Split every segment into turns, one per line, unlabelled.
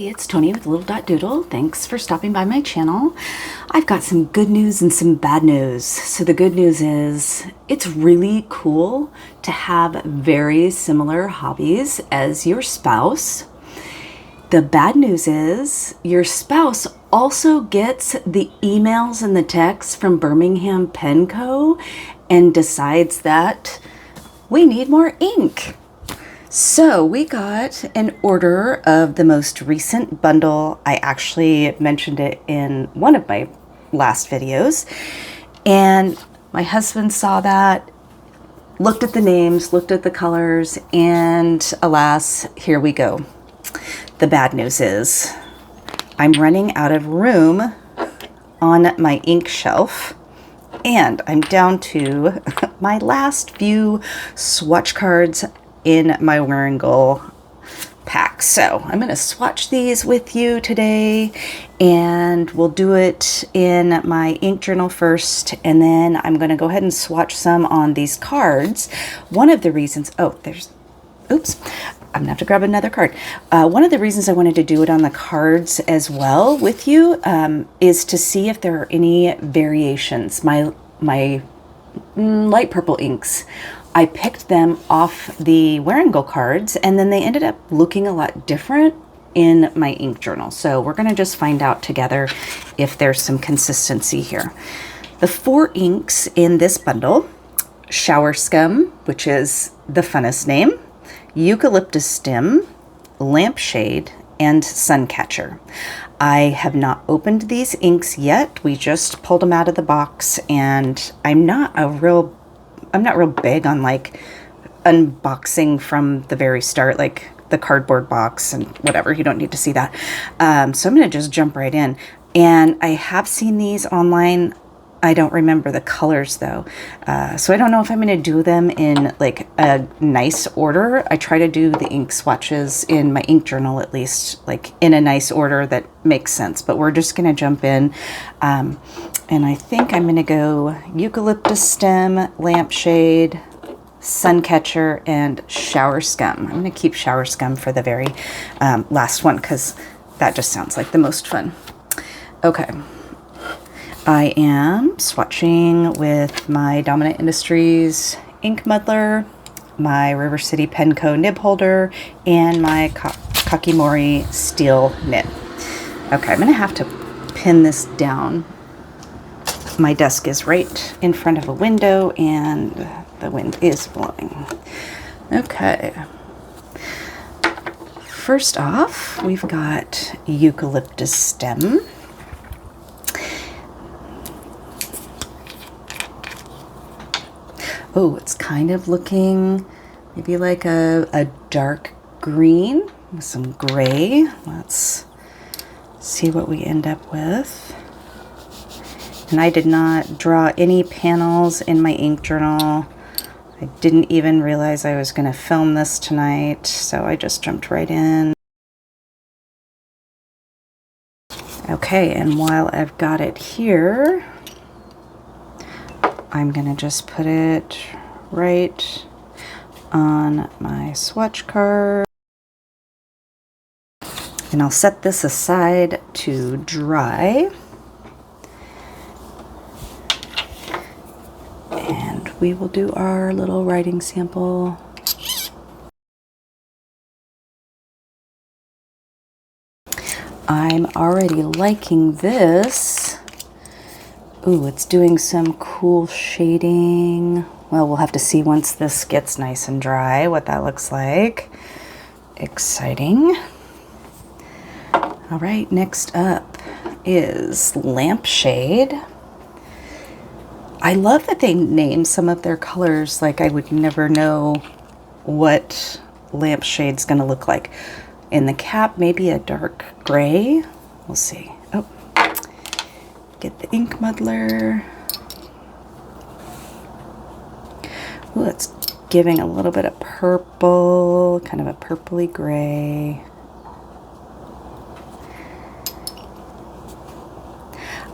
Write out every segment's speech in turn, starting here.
it's Tony with lidl.doodle. Thanks for stopping by my channel. I've got some good news and some bad news. So the good news is it's really cool to have very similar hobbies as your spouse. The bad news is your spouse also gets the emails and the texts from Birmingham Pen Co. and decides that we need more ink. So we got an order of the most recent bundle. I actually mentioned it in one of my last videos, and my husband saw that, looked at the names, looked at the colors, and alas, here we go. The bad news is I'm running out of room on my ink shelf, and I'm down to my last few swatch cards in my Wearingle pack. So I'm going to swatch these with you today, and we'll do it in my ink journal first, and then I'm going to go ahead and swatch some on these cards. One of the reasons, oops, I'm gonna have to grab another card. One of the reasons I wanted to do it on the cards as well with you is to see if there are any variations. My light purple inks, I picked them off the Wearingle cards, and then they ended up looking a lot different in my ink journal. So we're gonna just find out together if there's some consistency here. The 4 inks in this bundle: Shower Scum, which is the funnest name, Eucalyptus Stem, Lampshade, and Suncatcher. I have not opened these inks yet. We just pulled them out of the box, and I'm not real big on like unboxing from the very start, like the cardboard box and whatever. You don't need to see that. So I'm going to just jump right in. And I have seen these online. I don't remember the colors though. So I don't know if I'm going to do them in like a nice order. I try to do the ink swatches in my ink journal, at least like in a nice order that makes sense, but we're just going to jump in. And I think I'm going to go Eucalyptus Stem, Lampshade, Suncatcher, and Shower Scum. I'm going to keep Shower Scum for the very last one because that just sounds like the most fun. Okay. I am swatching with my Dominant Industries ink muddler, my River City Pen Co. nib holder, and my Kakimori steel nib. Okay, I'm going to have to pin this down. My desk is right in front of a window, and the wind is blowing. Okay. First off, we've got Eucalyptus Stem. Oh, it's kind of looking maybe like a dark green with some gray. Let's see what we end up with. And I did not draw any panels in my ink journal. I didn't even realize I was going to film this tonight, so I just jumped right in. Okay, and while I've got it here, I'm going to just put it right on my swatch card. And I'll set this aside to dry. And we will do our little writing sample. I'm already liking this. Ooh, it's doing some cool shading. Well, we'll have to see once this gets nice and dry what that looks like. Exciting. All right, next up is Lampshade. I love that they name some of their colors like I would never know what Lampshade's gonna look like. In the cap, maybe a dark gray. We'll see. Oh. Get the ink muddler. Ooh, it's giving a little bit of purple, kind of a purpley gray.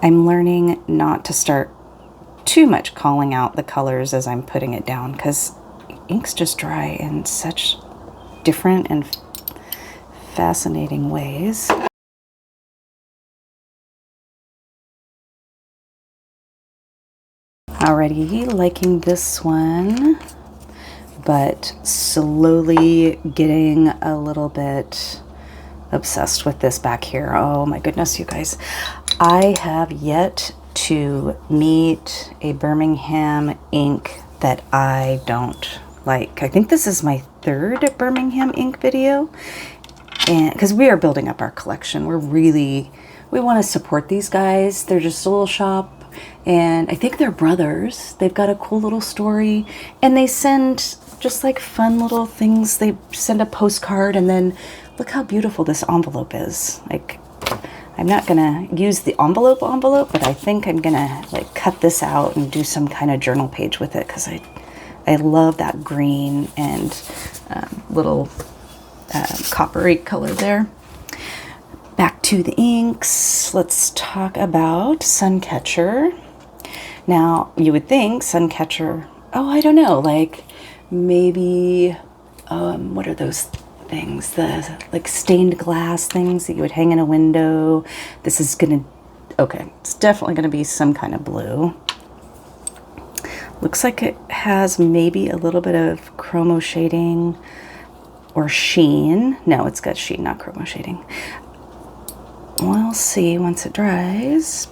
I'm learning not to start too much calling out the colors as I'm putting it down, because inks just dry in such different and fascinating ways. Already liking this one, but slowly getting a little bit obsessed with this back here. Oh my goodness, you guys. I have yet to meet a Birmingham ink that I don't like. I think this is my third Birmingham ink video, and because we are building up our collection, we want to support these guys. They're just a little shop, and I think they're brothers. They've got a cool little story, and they send just like fun little things. They send a postcard, and then look how beautiful this envelope is. Like, I'm not gonna use the envelope, but I think I'm gonna like cut this out and do some kind of journal page with it, because I love that green and little coppery color there. Back to the inks. Let's talk about Suncatcher. Now, you would think Suncatcher, oh, I don't know, like maybe, what are those things? The like stained glass things that you would hang in a window. This is gonna, okay, it's definitely gonna be some kind of blue. Looks like it has maybe a little bit of chromo shading or sheen. No, it's got sheen, not chromo shading. We'll see once it dries.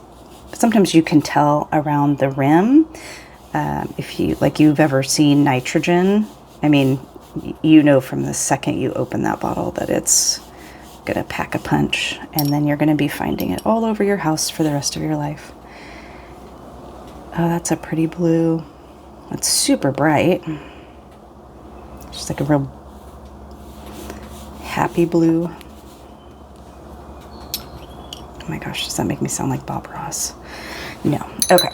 Sometimes you can tell around the rim. If you've ever seen nitrogen, I mean, you know from the second you open that bottle that it's gonna pack a punch, and then you're gonna be finding it all over your house for the rest of your life. Oh, that's a pretty blue. It's super bright. Just like a real happy blue. Oh my gosh, does that make me sound like Bob Ross? No. Okay.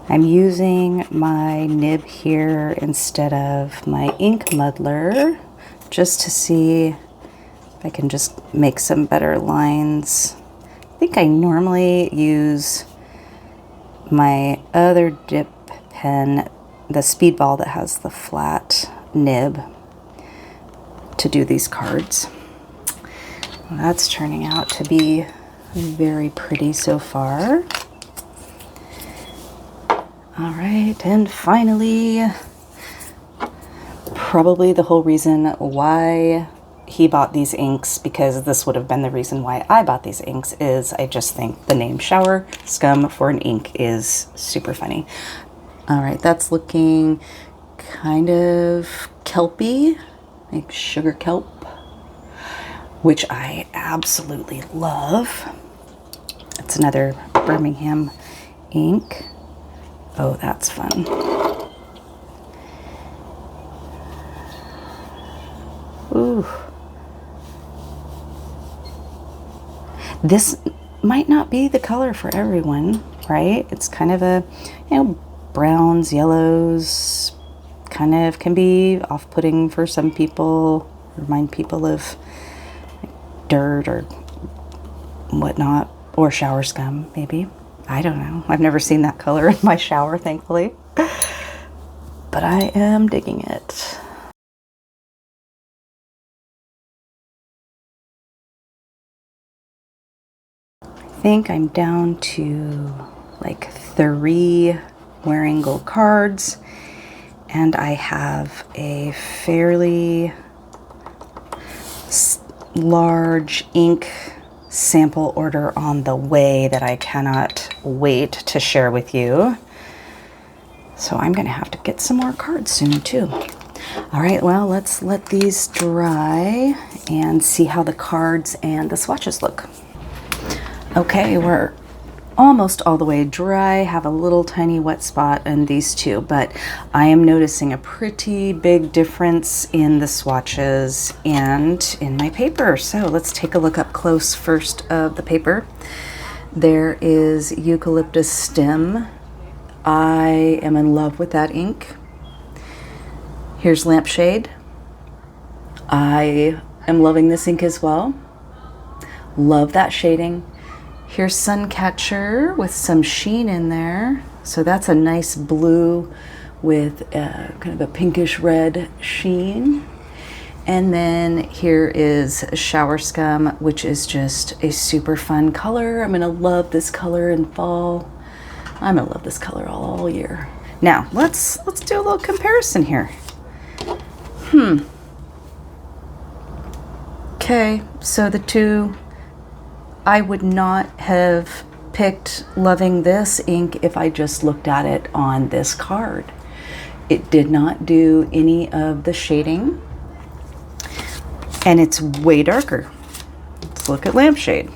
I'm using my nib here instead of my ink muddler, just to see if I can just make some better lines. I think I normally use my other dip pen, the Speedball that has the flat nib, to do these cards. Well, that's turning out to be very pretty so far. All right, and finally, probably the whole reason why he bought these inks, because this would have been the reason why I bought these inks, is I just think the name Shower Scum for an ink is super funny. All right, that's looking kind of kelpy, like sugar kelp, which I absolutely love. It's another Birmingham ink. Oh, that's fun. Ooh. This might not be the color for everyone, right? It's kind of a, browns, yellows, kind of can be off-putting for some people, remind people of like dirt or whatnot, or shower scum, maybe. I don't know. I've never seen that color in my shower, thankfully. But I am digging it. I think I'm down to like 3 wearing gold cards, and I have a fairly large ink sample order on the way that I cannot wait to share with you. So I'm gonna have to get some more cards soon too. All right, well, let's let these dry and see how the cards and the swatches look. Okay, we're almost all the way dry. Have a little tiny wet spot in these two, but I am noticing a pretty big difference in the swatches and in my paper. So let's take a look up close first of the paper. There is Eucalyptus Stem. I am in love with that ink. Here's Lampshade. I am loving this ink as well. Love that shading. Here's Suncatcher with some sheen in there. So that's a nice blue with kind of a pinkish red sheen. And then here is Shower Scum, which is just a super fun color. I'm gonna love this color in fall. I'm gonna love this color all year. Now, let's do a little comparison here. Okay, so the two, I would not have picked loving this ink if I just looked at it on this card. It did not do any of the shading. And it's way darker. Let's look at Lampshade.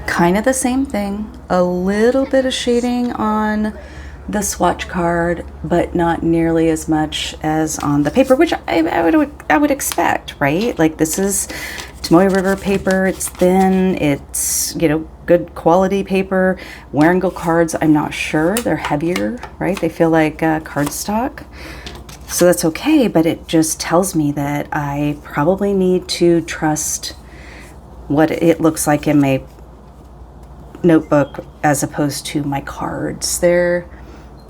Kind of the same thing. A little bit of shading on the swatch card, but not nearly as much as on the paper, which I would expect, right? Like, this is Tomoe River paper. It's thin. It's, you know, good quality paper. Wearingeul cards, I'm not sure. They're heavier, right? They feel like cardstock. So that's okay, but it just tells me that I probably need to trust what it looks like in my notebook as opposed to my cards. There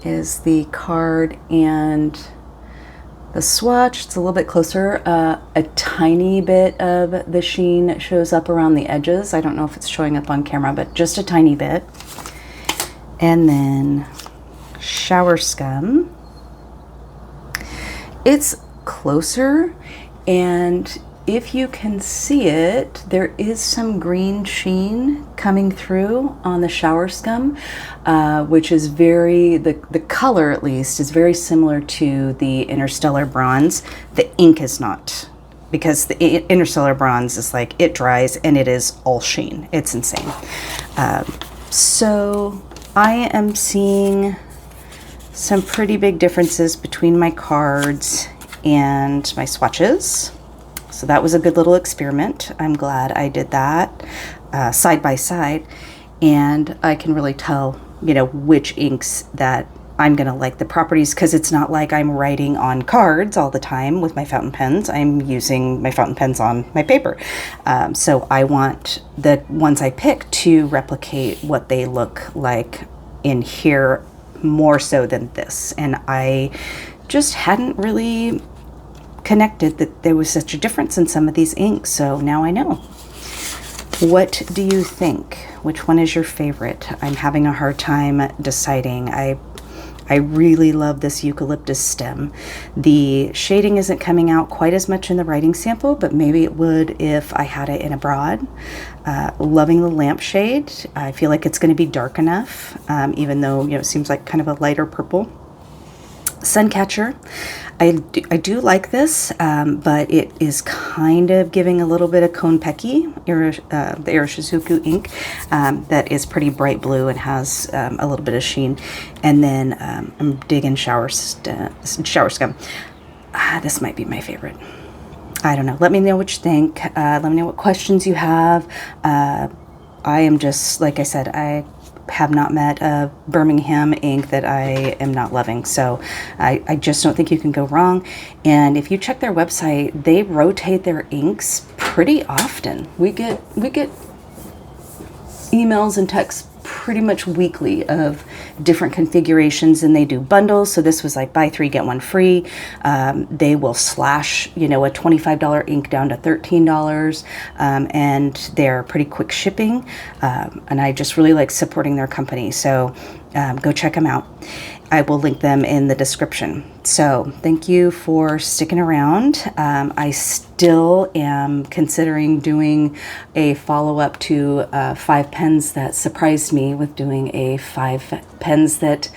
is the card and the swatch. It's a little bit closer. A tiny bit of the sheen shows up around the edges. I don't know if it's showing up on camera, but just a tiny bit. And then Shower Scum. It's closer, and if you can see it, there is some green sheen coming through on the Shower Scum, which is the color at least is very similar to the Interstellar Bronze. The ink is not, because the Interstellar Bronze is like, it dries and it is all sheen. It's insane. So I am seeing some pretty big differences between my cards and my swatches. So that was a good little experiment. I'm glad I did that side by side, and I can really tell, you know, which inks that I'm gonna like the properties, because it's not like I'm writing on cards all the time with my fountain pens. I'm using my fountain pens on my paper. So I want the ones I pick to replicate what they look like in here more so than this. And I just hadn't really connected that there was such a difference in some of these inks, so now I know. What do you think? Which one is your favorite? I'm having a hard time deciding. I really love this eucalyptus stem. The shading isn't coming out quite as much in the writing sample, but maybe it would if I had it in a broad. Loving the lampshade. I feel like it's going to be dark enough, even though, you know, it seems like kind of a lighter purple. Suncatcher. I do like this, but it is kind of giving a little bit of Konpeki, the Iroshizuku ink, that is pretty bright blue and has a little bit of sheen. And then I'm digging Shower Scum. This might be my favorite. I don't know. Let me know what you think. Let me know what questions you have. I am just, like I said, I have not met a Birmingham ink that I am not loving. So I just don't think you can go wrong. And if you check their website, they rotate their inks pretty often. We get emails and texts pretty much weekly of different configurations, and they do bundles. So this was like buy 3 get 1 free. They will slash, you know, a $25 ink down to $13, and they're pretty quick shipping. And I just really like supporting their company. So go check them out. I will link them in the description. So thank you for sticking around. I still am considering doing a follow-up to 5 pens that surprised me, with doing a 5 pens that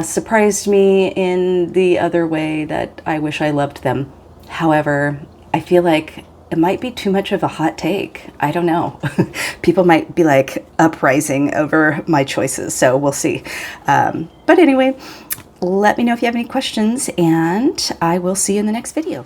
surprised me in the other way that I wish I loved them. However, I feel like it might be too much of a hot take. I don't know. People might be like uprising over my choices, so we'll see. But anyway, let me know if you have any questions, and I will see you in the next video.